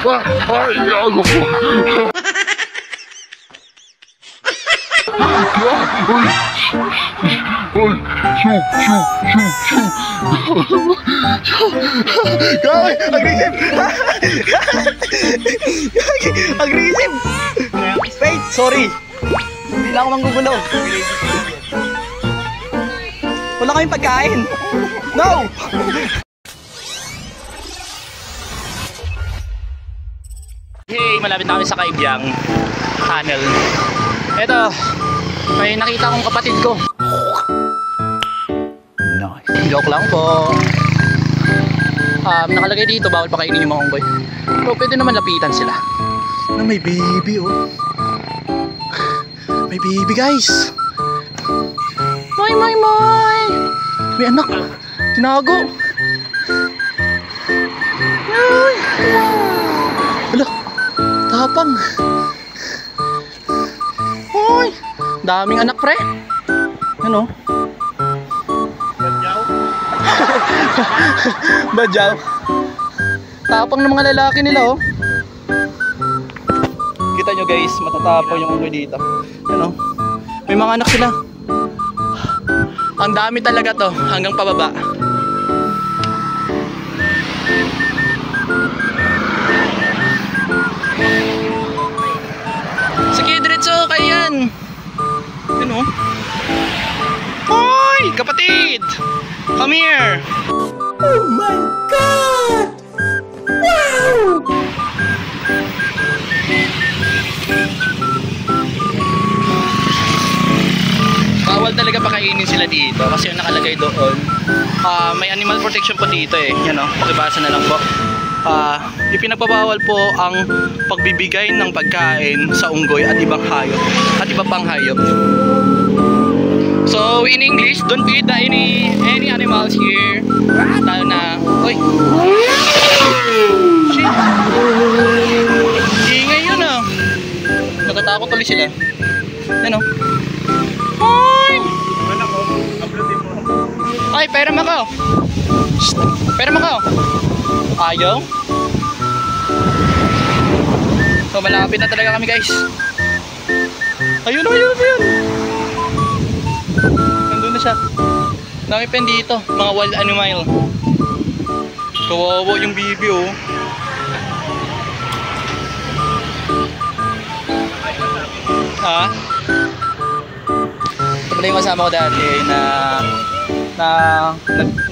Ay, gago po. Ay, Gawin! Aggressive! Aggressive! Wait, sorry. Hindi na ako manggugulo. Wala kaming pagkain. No! Hey, malapit na kami sa Kaibyang Tunnel. Eto, may nakita kong kapatid ko. Nice. Joke lang po. Nakalagay dito, bawal pakainin yung mga unggoy. Pero pwede naman lapitan sila. Na may baby, oh. May baby, guys. May. May anak. Tinago. Ay. Hala. Tapang. Hoy, daming anak pre. Ano? Badyaw. Tapang ng mga lalaki nila oh. Kita nyo guys, matatapang yung unggoy dito. Ano? May mga anak sila. Ang dami talaga to, hanggang pababa. Sige, diretso, kaya yan. Ano? Hoy, kapatid! Come here! Oh my God! Wow! Bawal talaga pakainin sila dito kasi yung nakalagay doon. May animal protection po dito eh. Yan o, pakibasa na lang po. Ipinagbabawal po ang pagbibigay ng pagkain sa unggoy at ibang hayop at iba pang hayop. So in English, don't feed any animals here. Lalo na, oy. Shit. Ingay yun ah. Nakatakot tuloy sila. Yan o. Hoy! Ay, pera mo ko. Pera mo ko. Ayaw. So malapit na talaga kami guys. Ayun. Nandun na siya. Dami pen dito, mga wild animal. Kawawa yung bibi oh. Ha? Ito pala yung kasama ko dati na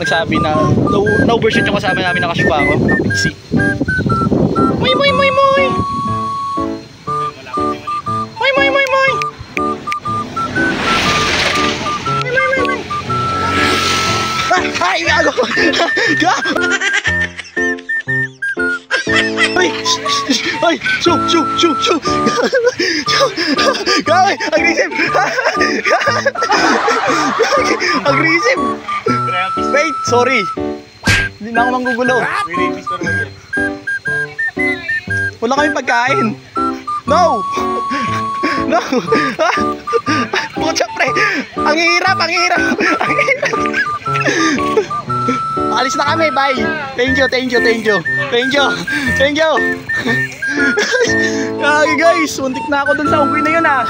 nagsabi na no version yung kasama namin nakashupa ako ng PC. Moy! Ay, gago! Ay, shoo! Gawin! Aggressive! Aggressive! Wait, sorry. Hindi na ako manggugulo. Wala kaming pagkain. No! Pucha pre! Ang hirap! Alis na kami, bye! Thank you! Okay guys, untik na ako dun sa unggoy na yun ah.